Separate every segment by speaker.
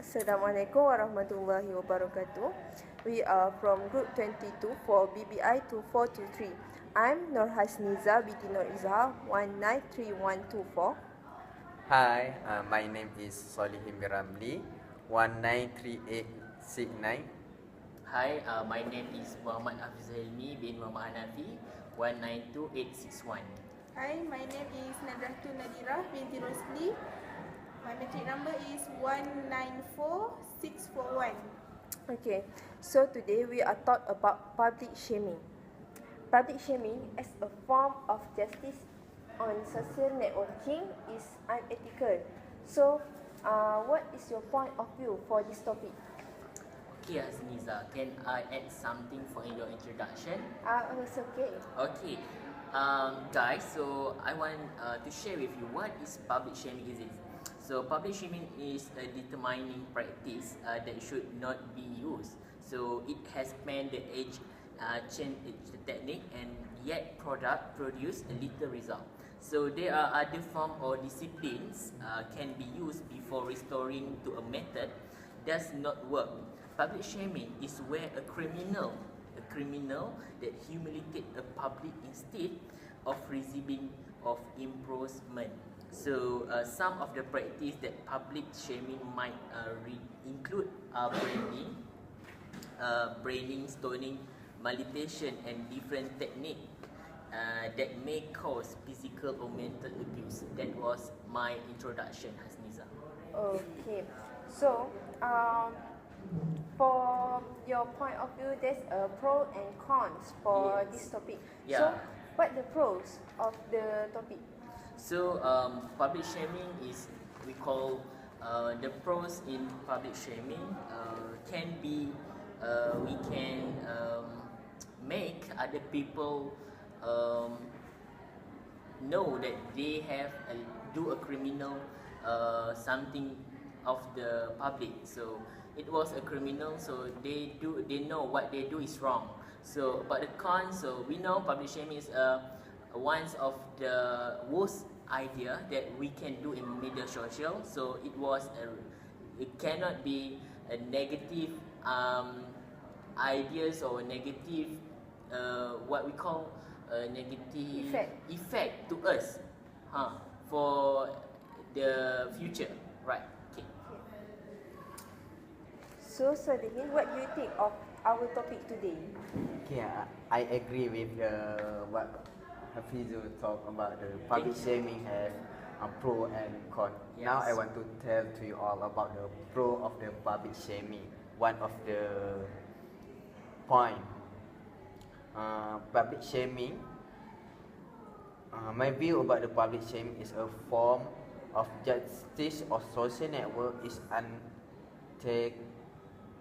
Speaker 1: Assalamualaikum warahmatullahi wabarakatuh. We are from Group 22 for BBI 2423. I'm Nur Hasniza binti Nur Izhar 193124.
Speaker 2: Hi, my name is Solihin Biramli, 193869.
Speaker 3: Hi, my name is Muhammad Hafiz Helmi bin Muhammad Hanafi, 192861.
Speaker 4: Hi, my name is Nadratul Nadira binti Rosli. My metric number is 194641.
Speaker 1: Okay, so today we are talk about public shaming. Public shaming as a form of justice on social networking is unethical. So, what is your point of view for this topic?
Speaker 3: Okay, Hasniza, can I add something for your introduction?
Speaker 1: It's okay.
Speaker 3: Okay, guys, so I want to share with you what is public shaming is it. So public shaming is a determining practice that should not be used. So it has spanned the age, change the technique, and yet produce a little result. So there are other forms or disciplines can be used before restoring to a method does not work. Public shaming is where a criminal that humiliated a public instead of receiving of improvement. So some of the practice that public shaming might include are branding, stoning, malediction, and different techniques that may cause physical or mental abuse. That was my introduction, Hasniza.
Speaker 1: Okay, so for your point of view, there's a pro and cons for this topic.
Speaker 3: Yeah.
Speaker 1: So, what the pros of the topic?
Speaker 3: So public shaming is, we call the pros in public shaming can be we can make other people know that they have do a criminal something of the public. So it was a criminal, so they know what they do is wrong. So but the cons, so we know public shaming is one of the worst idea that we can do in media social. So it cannot be a negative ideas or negative what we call a negative effect to us for the future, right? Okay.
Speaker 1: So Salihin, what do you think of our topic today?
Speaker 2: Okay, I agree with what Hafizul talked about the public shaming has a pro and con.
Speaker 3: Yes.
Speaker 2: Now I want to tell to you all about the pro of the public shaming. One of the point, public shaming. My view about the public shaming is a form of justice or social network is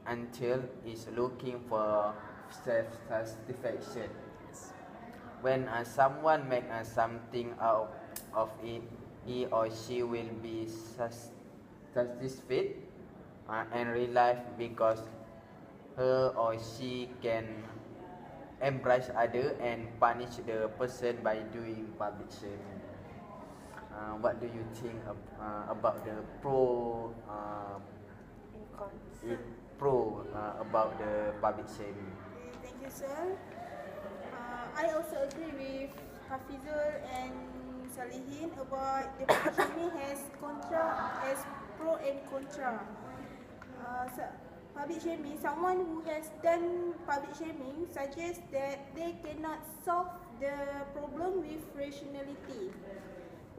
Speaker 2: until is looking for self-satisfaction. When someone make something out of it, he or she will be satisfied and relieved because her or she can embrace other and punish the person by doing public shaming. What do you think about the about the public shaming?
Speaker 4: Thank you, sir. I also agree with Hafizul and Salihin about the public shaming has pro and contra. Public shaming, someone who has done public shaming suggests that they cannot solve the problem with rationality.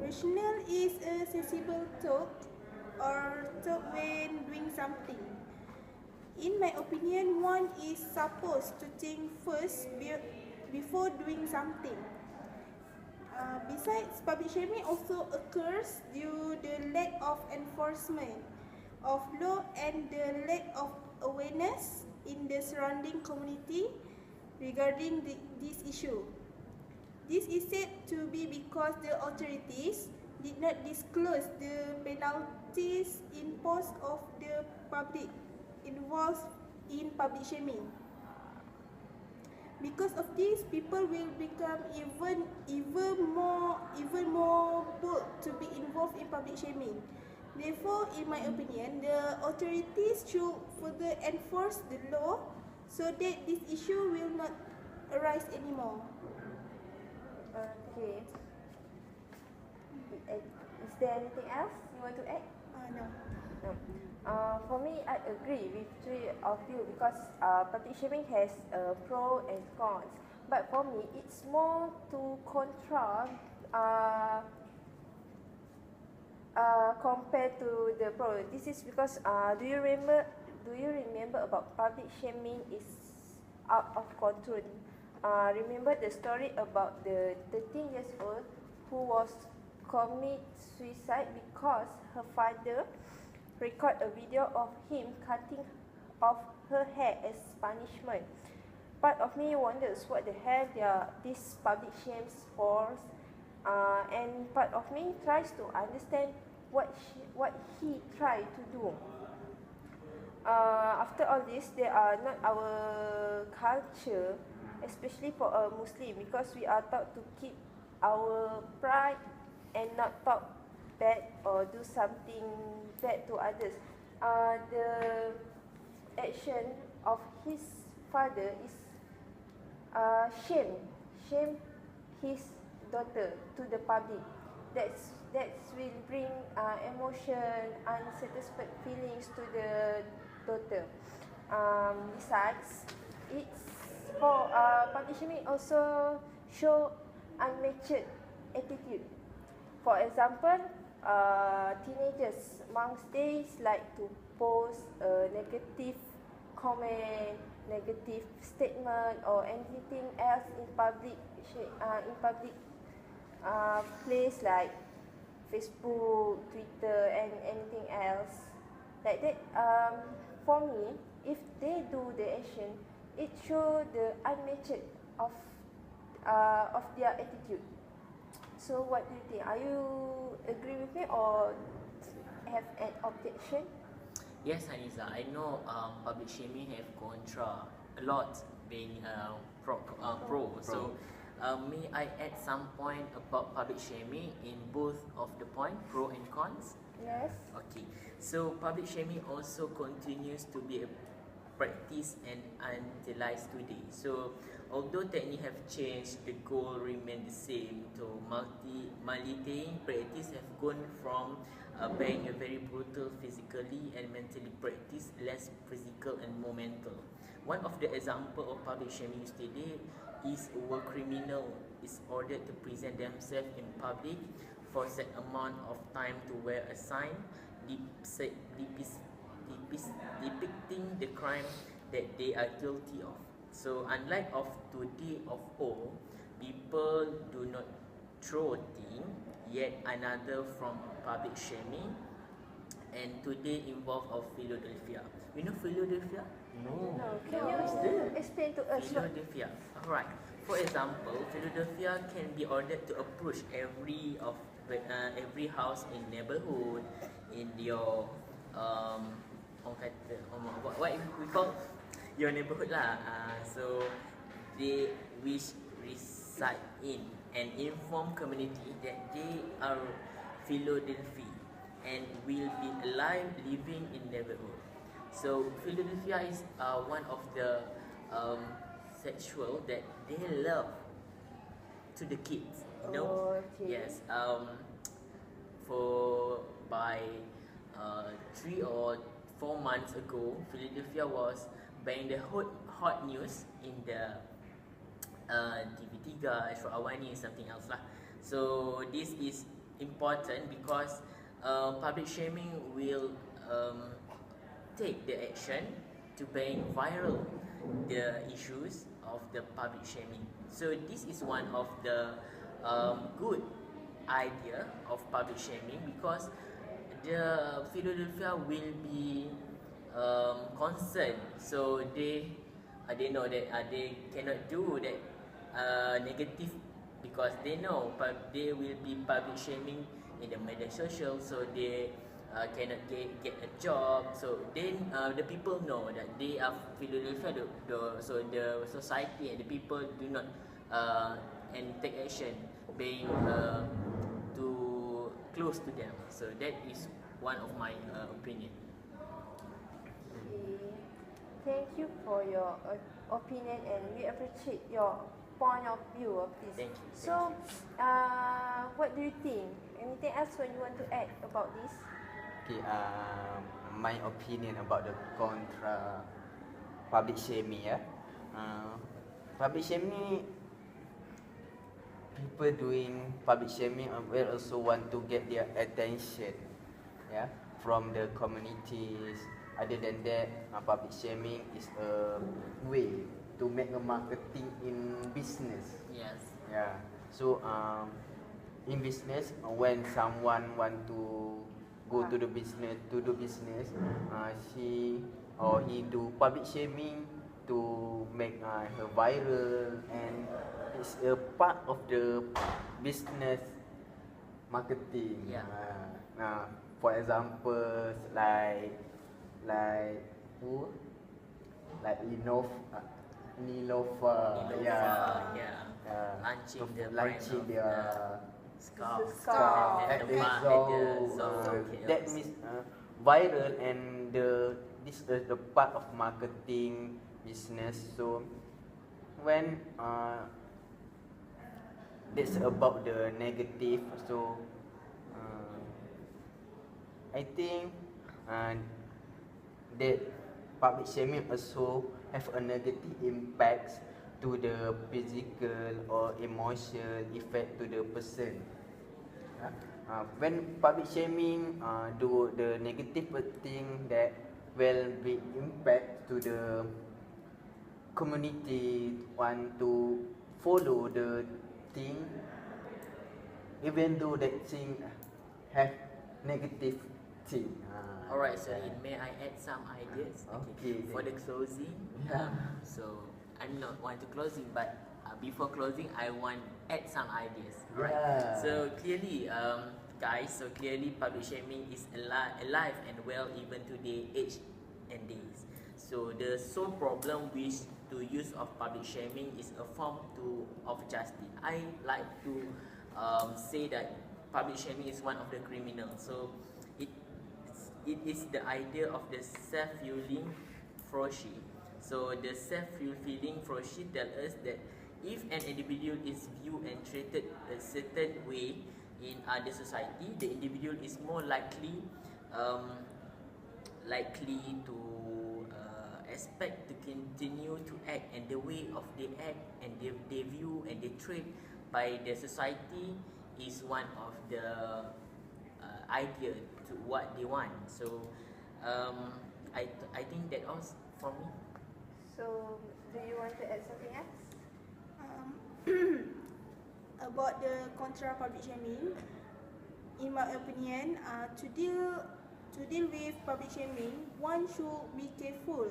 Speaker 4: Rational is a sensible thought or thought when doing something. In my opinion, one is supposed to think first before doing something. Besides, public shaming also occurs due to the lack of enforcement of law and the lack of awareness in the surrounding community regarding this issue. This is said to be because the authorities did not disclose the penalties imposed of the public involved in public shaming. Because of this, people will become even more bold to be involved in public shaming. Therefore, in my opinion, the authorities should further enforce the law so that this issue will not arise anymore.
Speaker 1: Okay. Is there anything else you want to add?
Speaker 4: No.
Speaker 1: No. For me, I agree with three of you because public shaming has pros and cons. But for me, it's more to contra compared to the pro. This is because do you remember about public shaming is out of control? Remember the story about the 13 years old who was commit suicide because her father record a video of him cutting off her hair as punishment. Part of me wonders what the hell these public shames for, and part of me tries to understand what he tried to do. After all this, they are not our culture, especially for a Muslim, because we are taught to keep our pride and not talk bad or do something bad to others. The action of his father is shame his daughter to the public. That will bring emotion, unsatisfied feelings to the daughter. Besides, it's for public shaming also show unmatured attitude. For example, teenagers amongst days like to post a negative comment, negative statement, or anything else in public place like Facebook, Twitter, and anything else like that. For me, if they do the action, it show the unmatured of their attitude. So what do you think? Are you agree with me or have an objection?
Speaker 3: Yes, Haniza, I know public shaming have contra a lot being pro. So may I add some point about public shaming in both of the point, pro and cons?
Speaker 1: Yes.
Speaker 3: Okay, so public shaming also continues to be a practice and utilized today. So although techniques have changed, the goal remains the same. To multiplying practice have gone from being a very brutal physically and mentally practice, less physical and more mental. One of the example of public shaming today is where criminal is ordered to present themselves in public for set amount of time to wear a sign depicting the crime that they are guilty of. So unlike of today of old, people do not throw things, yet another from public shaming, and today involve of Philadelphia. You know Philadelphia?
Speaker 1: No. Can you explain to us what?
Speaker 3: Philadelphia. Alright. For example, Philadelphia can be ordered to approach every house in neighborhood in your what we call your neighborhood lah. So they wish reside in an informed community that they are Philadelphia and will be alive living in neighborhood. So Philadelphia is one of the sexual that they love to the kids. You know?
Speaker 1: Oh, okay.
Speaker 3: Yes. For by 3 or 4 months ago, Philadelphia was being the hot news in the TV3, Astro Awani, something else lah. So this is important because public shaming will take the action to bring viral the issues of the public shaming. So this is one of the good idea of public shaming because the Philadelphia will be concerned. So they know that they cannot do that negative because they know they will be public shaming in the media social, so they cannot get a job. So then the people know that they are Philadelphia, so the society and the people do not and take action being too close to them. So that is one of my opinion.
Speaker 1: Okay. Thank you for your opinion, and we appreciate your point of view of this.
Speaker 3: Thank you.
Speaker 1: So, what do you think? Anything else when you want to add about this?
Speaker 2: Okay, my opinion about the contra public shaming, yeah. Public shaming, people doing public shaming will also want to get their attention, yeah, from the communities. Other than that, public shaming is a way to make a marketing in business.
Speaker 3: Yes.
Speaker 2: Yeah. So in business, when someone want to go to the business to do business, she or he do public shaming to make her viral, and it's a part of the business marketing.
Speaker 3: Yeah.
Speaker 2: For example, like who? Like Nilofa, yeah.
Speaker 3: Yeah. Launching the brand
Speaker 2: launching
Speaker 3: of
Speaker 2: their
Speaker 3: scarf.
Speaker 1: Scarf.
Speaker 3: At
Speaker 2: at
Speaker 3: the
Speaker 2: the
Speaker 3: bar-
Speaker 2: zoo.
Speaker 3: at the zoo.
Speaker 2: That means viral, and this is the part of marketing business. So when that's about the negative, so I think that public shaming also have a negative impact to the physical or emotional effect to the person. When public shaming do the negative thing that will be impact to the community want to follow the thing, even though that thing have negative thing.
Speaker 3: Alright, so may I add some ideas?
Speaker 2: Okay,
Speaker 3: For the closing,
Speaker 2: Yeah.
Speaker 3: so I'm not want to closing, but before closing, I want add some ideas. Alright.
Speaker 2: Yeah.
Speaker 3: So clearly, guys, so clearly, public shaming is alive and well even today, age and days. So the sole problem with to use of public shaming is a form of justice. I like to say that public shaming is one of the criminals. So it is the idea of the self-fulfilling prophecy. So the self-fulfilling prophecy tells us that if an individual is viewed and treated a certain way in other society, the individual is more likely to expect to continue to act, and the way of they act and they view and they treat by the society is one of the idea to what they want. So I think that all for me.
Speaker 1: So, do you want to add something else?
Speaker 4: About the contra public shaming, in my opinion, to deal with public shaming, one should be careful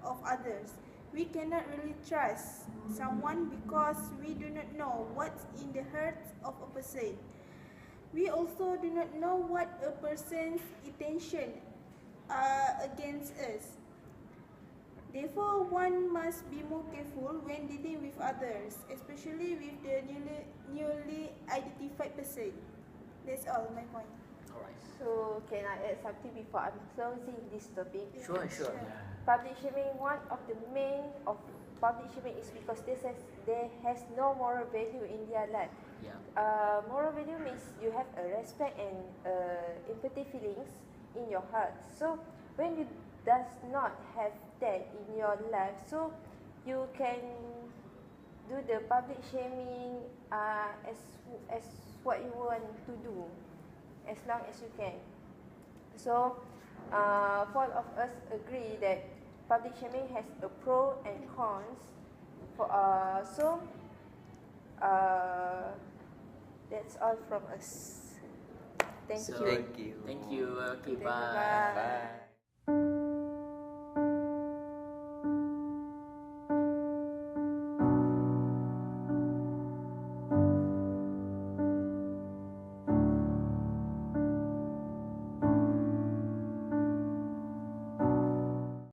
Speaker 4: of others. We cannot really trust someone because we do not know what's in the heart of a person. We also do not know what a person's intention are against us. Therefore, one must be more careful when dealing with others, especially with the newly identified person. That's all my point.
Speaker 3: Alright.
Speaker 1: So, can I add something before I'm closing this topic?
Speaker 3: Sure.
Speaker 1: Public shaming, one of the main of public shaming is because there has no moral value in their life.
Speaker 3: Yeah.
Speaker 1: Moral value means you have a respect and empathy feelings in your heart. So when you does not have that in your life, so you can do the public shaming as what you want to do, as long as you can. So all of us agree that public shaming has a pro and cons. That's all from us. Thank
Speaker 3: So,
Speaker 1: you.
Speaker 2: Thank you.
Speaker 3: Thank you. Okay,
Speaker 1: Thank you,
Speaker 3: bye.
Speaker 1: bye.
Speaker 2: Bye.